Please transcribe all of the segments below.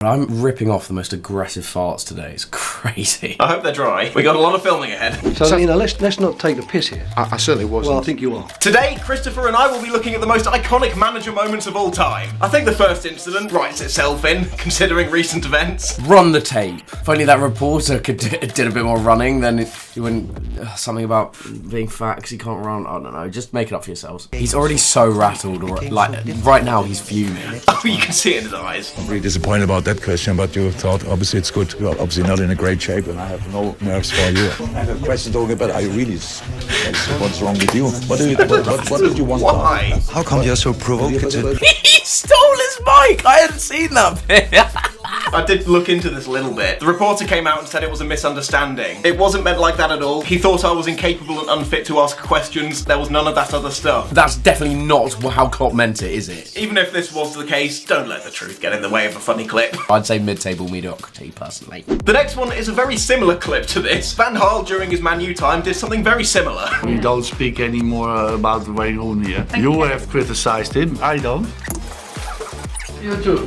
I'm ripping off the most aggressive farts today. It's crazy. I hope they're dry. We got a lot of filming ahead. So you know, let's not take the piss here. I certainly wasn't. Well, I think you are. Today, Christopher and I will be looking at the most iconic manager moments of all time. I think the first incident writes itself in, considering recent events. Run the tape. If only that reporter did a bit more running, then he wouldn't... something about being fat because he can't run. I don't know. Just make it up for yourselves. He's already so rattled. Right now, he's fuming. Oh, you can see it in his eyes. I'm really disappointed about that question, but you thought obviously it's good. You're obviously not in a great shape, and I have no nerves for you. I have a question talking about, are you really... What's wrong with you? What did you want? Why? How come you're so provocative? He stole his mic! I hadn't seen that bit. I did look into this a little bit. The reporter came out and said it was a misunderstanding. It wasn't meant like that at all. He thought I was incapable and unfit to ask questions. There was none of that other stuff. That's definitely not how Klopp meant it, is it? Even if this was the case, don't let the truth get in the way of a funny clip. I'd say mid-table mediocrity, personally. The next one is a very similar clip to this. Van Gaal, during his Man U time, did something very similar. We don't speak anymore about Wayne Rooney here. You have criticized him, I don't. You do.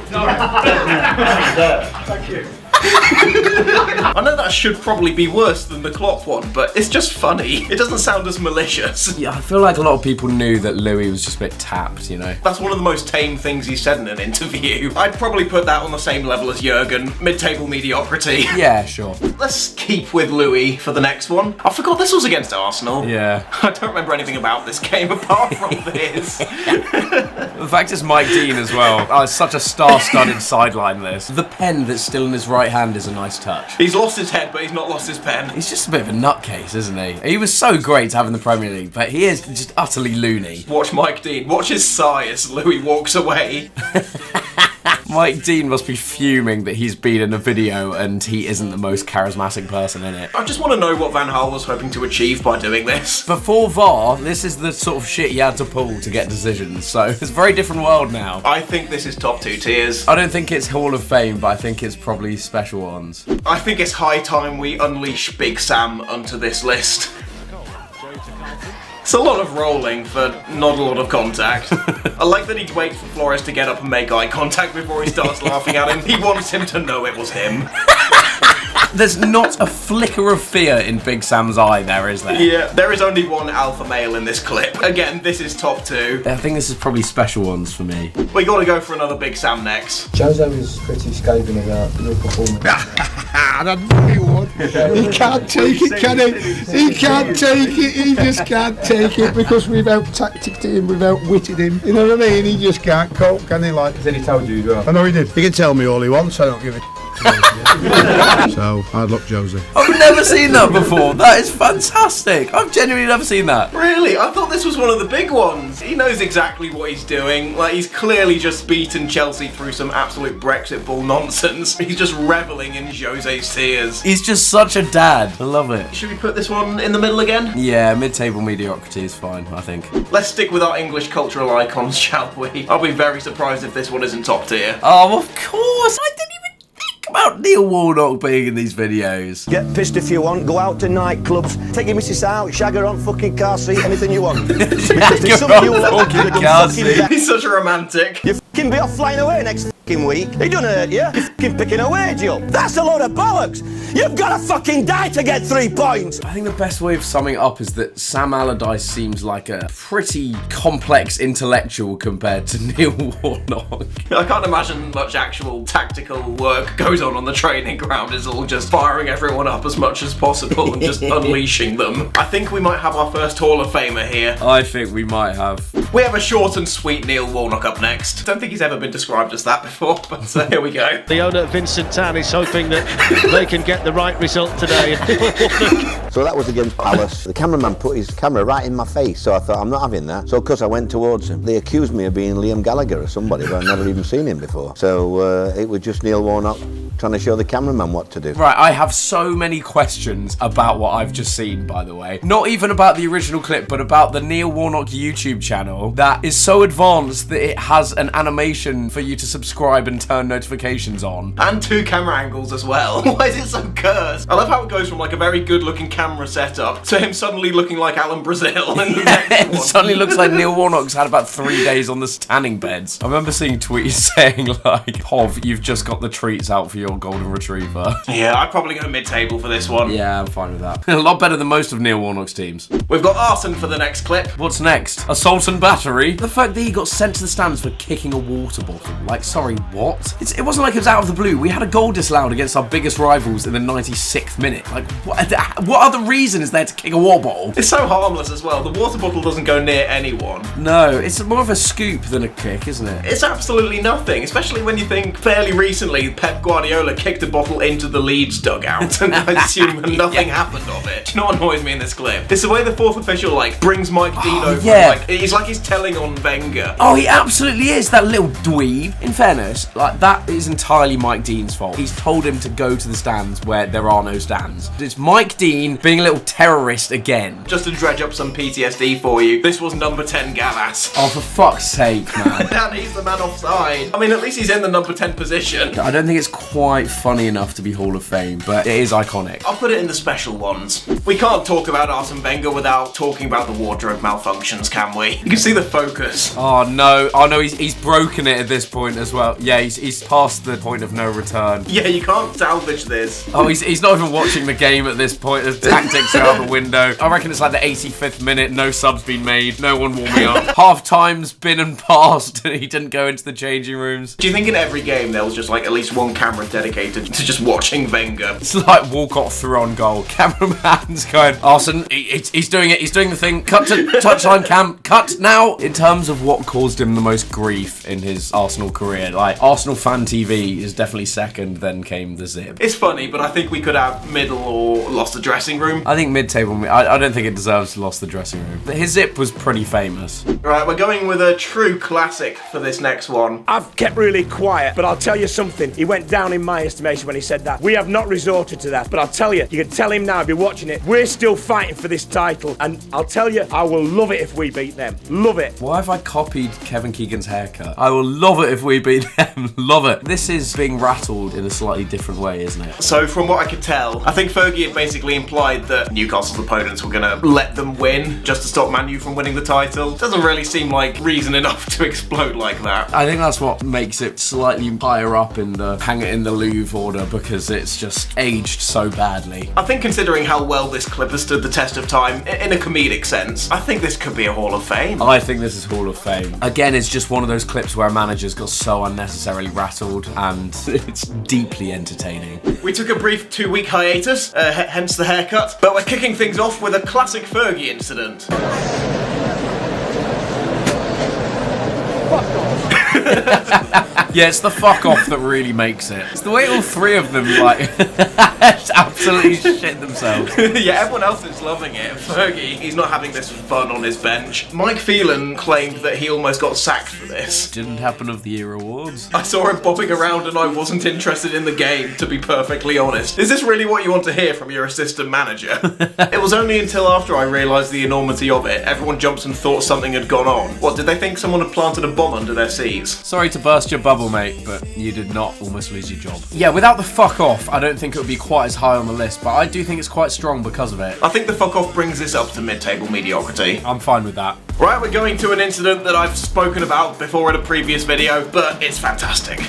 Thank you. I know that should probably be worse than the Klopp one, but it's just funny. It doesn't sound as malicious. Yeah, I feel like a lot of people knew that Louis was just a bit tapped, you know? That's one of the most tame things he said in an interview. I'd probably put that on the same level as Jurgen, mid-table mediocrity. Yeah, sure. Let's keep with Louis for the next one. I forgot this was against Arsenal. Yeah. I don't remember anything about this game apart from this. The fact it's Mike Dean as well. Oh, it's such a star-studded sideline, this. The pen that's still in his right hand is a nice touch. He's lost his head, but he's not lost his pen. He's just a bit of a nutcase, isn't he? He was so great to have in the Premier League, but he is just utterly loony. Watch Mike Dean. Watch his sigh as Louis walks away. Mike Dean must be fuming that he's been in a video and he isn't the most charismatic person in it. I just want to know what Van Gaal was hoping to achieve by doing this. Before VAR, this is the sort of shit you had to pull to get decisions, so it's a very different world now. I think this is top 2 tiers. I don't think it's Hall of Fame, but I think it's probably special ones. I think it's high time we unleash Big Sam onto this list. It's a lot of rolling for not a lot of contact. I like that he waits for Flores to get up and make eye contact before he starts laughing at him. He wants him to know it was him. There's not a flicker of fear in Big Sam's eye there, is there? Yeah, there is only one alpha male in this clip. Again, this is top 2. I think this is probably special ones for me. We gotta go for another Big Sam next. Jose was pretty scathing about your performance. I don't know you would. He can't take it, can he? He can't take it. He just can't take it because we've out-tacticked him, we've outwitted him. You know what I mean? He just can't cope, can he? Like, Then he told you as well. I know he did. He can tell me all he wants. I don't give a. So hard luck, Jose. I've never seen that before. That is fantastic. I've genuinely never seen that. Really? I thought this was one of the big ones. He knows exactly what he's doing. Like, he's clearly just beaten Chelsea through some absolute Brexit bull nonsense. He's just reveling in Jose's tears. He's just such a dad. I love it. Should we put this one in the middle again? Yeah, mid-table mediocrity is fine, I think. Let's stick with our English cultural icons, shall we? I'll be very surprised if this one isn't top tier. Oh, of course. I didn't even think about Neil Warnock being in these videos. Get pissed if you want, go out to nightclubs, take your missus out, shag her on fucking car seat, anything you want. Because there's some of you lot that can fucking He's such a romantic. you fucking be off flying away next fucking week. He don't hurt you. You're fucking picking a wage up. That's a load of bollocks. You've got to fucking die to get 3 points. I think the best way of summing it up is that Sam Allardyce seems like a pretty complex intellectual compared to Neil Warnock. I can't imagine much actual tactical work goes on the training ground. It's all just firing everyone up as much as possible and just unleashing them. I think we might have our first Hall of Famer here. I think we might have. We have a short and sweet Neil Warnock up next. Don't think he's ever been described as that before, but here we go. The owner, Vincent Tan, is hoping that they can get the right result today. So that was against Palace. The cameraman put his camera right in my face, so I thought, I'm not having that. So of course I went towards him. They accused me of being Liam Gallagher or somebody, but I'd never even seen him before. So it was just Neil Warnock trying to show the cameraman what to do. Right, I have so many questions about what I've just seen, by the way. Not even about the original clip, but about the Neil Warnock YouTube channel that is so advanced that it has an animation for you to subscribe and turn notifications on. And 2 camera angles as well. Why is it so cursed? I love how it goes from like a very good looking camera setup to him suddenly looking like Alan Brazil in the next It one. suddenly looks like Neil Warnock's had about 3 days on the tanning beds. I remember seeing tweets saying like, Pov, you've just got the treats out for your golden retriever. Yeah, I'd probably go mid-table for this one. Yeah, I'm fine with that. A lot better than most of Neil Warnock's teams. We've got Arsene for the next clip. What's next? Assault and battery? The fact that he got sent to the stands for kicking a water bottle. Like, sorry, what? It wasn't like it was out of the blue. We had a goal disallowed against our biggest rivals in the 96th minute. Like, what other reason is there to kick a water bottle? It's so harmless as well. The water bottle doesn't go near anyone. No, it's more of a scoop than a kick, isn't it? It's absolutely nothing, especially when you think fairly recently Pep Guardiola kicked a bottle into the Leeds dugout and I assume nothing happened of it. Do you know what annoys me in this clip? It's the way the fourth official like brings Mike Dean over. Yeah. And, like he's telling on Wenger. Oh, he absolutely is, that little dweeb. In fairness, like that is entirely Mike Dean's fault. He's told him to go to the stands where there are no stands. It's Mike Dean being a little terrorist again. Just to dredge up some PTSD for you, this was number 10 Gallas. Oh, for fuck's sake, man. And he's the man offside. I mean, at least he's in the number 10 position. I don't think it's quite funny enough to be Hall of Fame, but it is iconic. I'll put it in the special ones. We can't talk about Arsene Wenger without talking about the wardrobe malfunctions, can we? You can see the focus. Oh no, he's broken it at this point as well. Yeah, he's past the point of no return. Yeah, you can't salvage this. Oh, he's not even watching the game at this point. The tactics are out the window. I reckon it's like the 85th minute, no subs been made, no one warming up. Half time's been and passed, and he didn't go into the changing rooms. Do you think in every game there was just like at least one camera dedicated to just watching Wenger? It's like Walcott threw on goal. Cameraman's going, Arsene, he's doing it, he's doing the thing. Cut to touchline cam, cut now. In terms of what caused him the most grief in his Arsenal career, like Arsenal Fan TV is definitely second, then came the zip. It's funny, but I think we could have middle or lost the dressing room. I think mid-table, I don't think it deserves lost the dressing room. His zip was pretty famous. Right, we're going with a true classic for this next one. I've kept really quiet, but I'll tell you something. He went down in my estimation when he said that. We have not resorted to that, but I'll tell you, you can tell him now if you're watching it, we're still fighting for this title, and I'll tell you, I will love it if we beat them. Love it. Why have I copied Kevin Keegan's haircut? I will love it if we beat them. Love it. This is being rattled in a slightly different way, isn't it? So from what I could tell, I think Fergie had basically implied that Newcastle's opponents were going to let them win just to stop Man U from winning the title. Doesn't really seem like reason enough to explode like that. I think that's what makes it slightly higher up in the hang it in the Louvre order, because it's just aged so badly. I think considering how well this clip has stood the test of time, in a comedic sense, I think this could be a Hall of Fame. I think this is Hall of Fame. Again, it's just one of those clips where managers got so unnecessarily rattled, and it's deeply entertaining. We took a brief 2-week hiatus, hence the haircut, but we're kicking things off with a classic Fergie incident. Yeah, it's the fuck off that really makes it. It's the way all three of them, like, absolutely shit themselves. Yeah, everyone else is loving it. Fergie, he's not having this fun on his bench. Mike Phelan claimed that he almost got sacked for this. Didn't happen of the year awards. I saw him bopping around and I wasn't interested in the game, to be perfectly honest. Is this really what you want to hear from your assistant manager? It was only until after I realised the enormity of it, everyone jumps and thought something had gone on. What, did they think someone had planted a bomb under their seats? Sorry to burst your bubble, mate, but you did not almost lose your job. Yeah, without the fuck off, I don't think it would be quite as high on the list, but I do think it's quite strong because of it. I think the fuck off brings this up to mid-table mediocrity. I'm fine with that. Right, we're going to an incident that I've spoken about before in a previous video, but it's fantastic.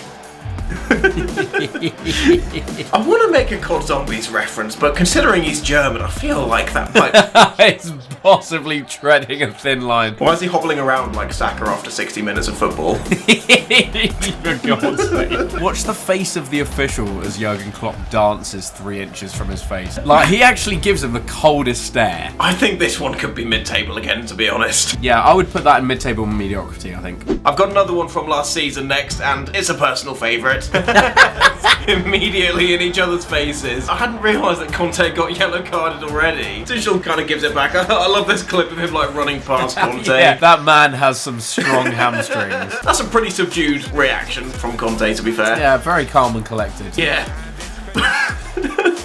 I want to make a COD Zombies reference, but considering he's German, I feel like that might... It's possibly treading a thin line. Why is he hobbling around like Saka after 60 minutes of football? For God's sake. Watch the face of the official as Jurgen Klopp dances 3 inches from his face. Like, he actually gives him the coldest stare. I think this one could be mid-table again, to be honest. Yeah, I would put that in mid-table mediocrity, I think. I've got another one from last season next, and it's a personal favourite. immediately in each other's faces. I hadn't realised that Conte got yellow carded already. Tuchel kind of gives it back. I love this clip of him like running past Conte. Yeah, that man has some strong hamstrings. That's a pretty subdued reaction from Conte, to be fair. Yeah, very calm and collected. Yeah.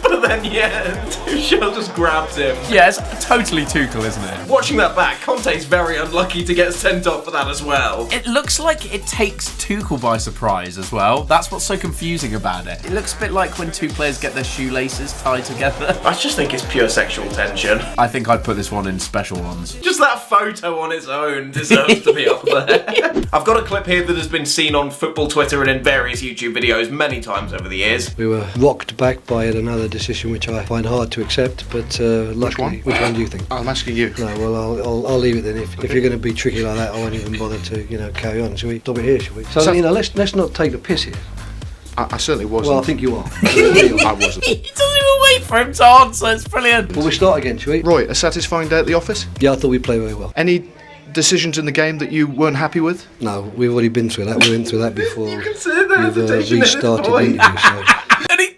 But then, yeah, Tuchel just grabs him. Yeah, it's totally Tuchel, isn't it? Watching that back, Conte's very unlucky to get sent off for that as well. It looks like it takes Tuchel by surprise as well. That's what's so confusing about it. It looks a bit like when two players get their shoelaces tied together. I just think it's pure sexual tension. I think I'd put this one in special ones. Just that photo on its own deserves to be up there. I've got a clip here that has been seen on football Twitter and in various YouTube videos many times over the years. We were rocked back by another decision which I find hard to accept, but luckily, which one do you think? I'm asking you. No, well, I'll leave it then. If you're going to be tricky like that, I won't even bother to, carry on. Shall we stop it here, shall we? So, let's not take the piss here. I certainly wasn't. Well, I think you are. I wasn't. He doesn't even wait for him to answer. It's brilliant. Well, we start again, shall we? Roy, a satisfying day at the office? Yeah, I thought we played very well. Any decisions in the game that you weren't happy with? No, we've already been through that. We went through that before. You can see the hesitation in his restarted the voice. interview, so... Any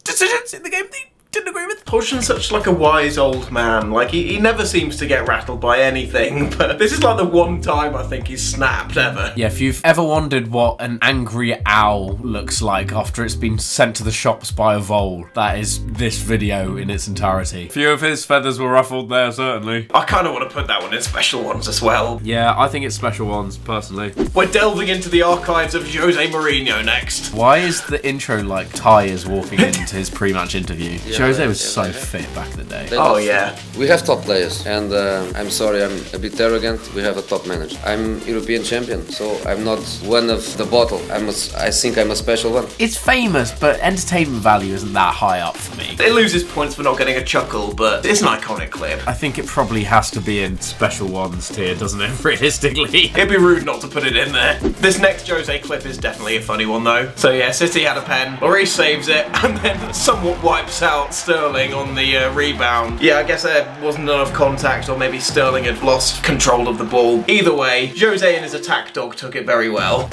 decisions in the game that you didn't agree with? Hodgson's such like a wise old man. Like he never seems to get rattled by anything. But this is like the one time I think he's snapped ever. Yeah, if you've ever wondered what an angry owl looks like after it's been sent to the shops by a vole, that is this video in its entirety. A few of his feathers were ruffled there, certainly. I kind of want to put that one in special ones as well. Yeah, I think it's special ones, personally. We're delving into the archives of Jose Mourinho next. Why is the intro like Ty is walking into his pre-match interview? Jose was so fit back in the day. Oh yeah. We have top players, and I'm sorry, I'm a bit arrogant. We have a top manager. I'm European champion, so I'm not one of the bottle. I think I'm a special one. It's famous, but entertainment value isn't that high up for me. It loses points for not getting a chuckle, but it's an iconic clip. I think it probably has to be in special ones tier, doesn't it, realistically? It'd be rude not to put it in there. This next Jose clip is definitely a funny one though. So yeah, City had a pen, Lloris saves it, and then somewhat wipes out Sterling on the rebound. Yeah, I guess there wasn't enough contact, or maybe Sterling had lost control of the ball. Either way, Jose and his attack dog took it very well.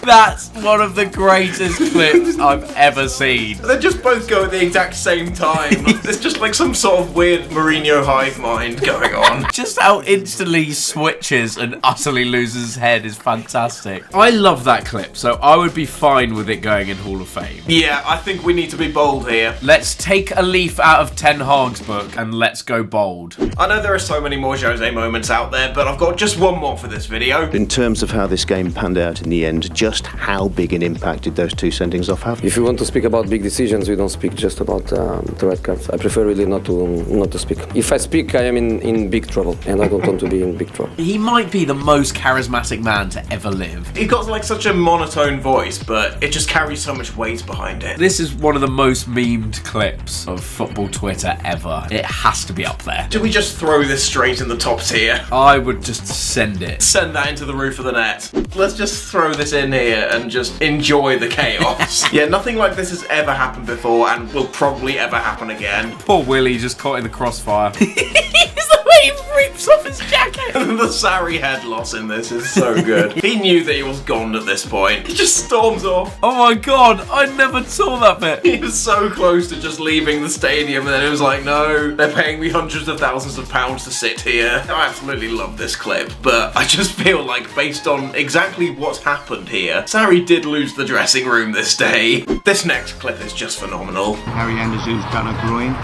That's one of the greatest clips I've ever seen. They just both go at the exact same time. There's just like some sort of weird Mourinho hive mind going on. Just how instantly he switches and utterly loses his head is fantastic. I love that clip, so I would be fine with it going in Hall of Fame. Yeah, I think we need to be bold here. Let's take a leaf out of Ten Hag's book and let's go bold. I know there are so many more Jose moments out there, but I've got just one more for this video. In terms of how this game panned out in the end, just how big an impact did those two sendings off have? If you want to speak about big decisions, we don't speak just about the red cards. I prefer really not to speak. If I speak, I am in big trouble, and I don't want to be in big trouble. He might be the most charismatic man to ever live. He's got like such a monotone voice, but it just carries so much weight behind it. This is one of the most memed clips of football Twitter ever. It has to be up there. Do we just throw this straight in the top tier? I would just send it. Send that into the roof of the net. Let's just throw this in here and just enjoy the chaos. Yeah, nothing like this has ever happened before and will probably ever happen again. Poor Willie just caught in the crossfire. It's the way he rips off his jacket. The Sarri head loss in this is so good. He knew that he was gone at this point. He just storms off. Oh my god, I never saw that bit. He was so close to just leaving the stadium, and then it was like, no, they're paying me hundreds of thousands of pounds to sit here. I absolutely love this clip, but I just feel like based on exactly what's happened here, Sarri did lose the dressing room this day. This next clip is just phenomenal. Harry Anderson's done a groin.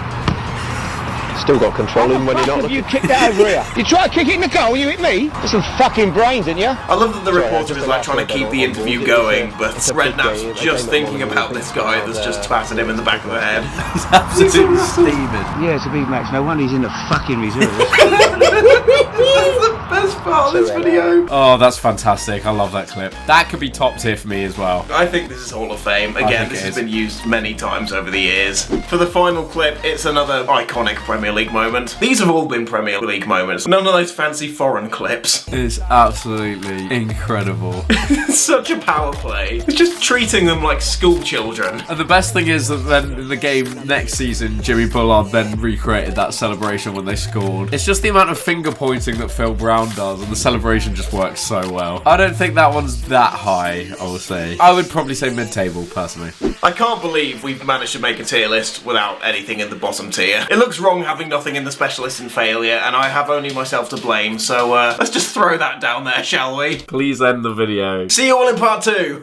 Still got control in when you're not. You kicked that over here. You try to kick it in the goal, you hit me. There's some fucking brains, didn't you? I love that the reporter is like trying to keep the interview going, but Redknapp's just thinking about this guy that's just twatted him in the back of the head. He's absolutely steaming. Yeah, it's a big match. No wonder he's in the fucking reserves. That's the best part about this video. Oh, that's fantastic. I love that clip. That could be top tier for me as well. I think this is Hall of Fame. Again, this has been used many times over the years. For the final clip, it's another iconic Premier League moment. These have all been Premier League moments. None of those fancy foreign clips. It's absolutely incredible. Such a power play. It's just treating them like school children. And the best thing is that then in the game next season, Jimmy Bullard then recreated that celebration when they scored. It's just the amount of finger pointing that Phil Brown does, and the celebration just works so well. I don't think that one's that high, I will say. I would probably say mid-table, personally. I can't believe we've managed to make a tier list without anything in the bottom tier. It looks wrong having nothing in the specialist and failure, and I have only myself to blame, so let's just throw that down there, shall we? Please end the video. See you all in part 2!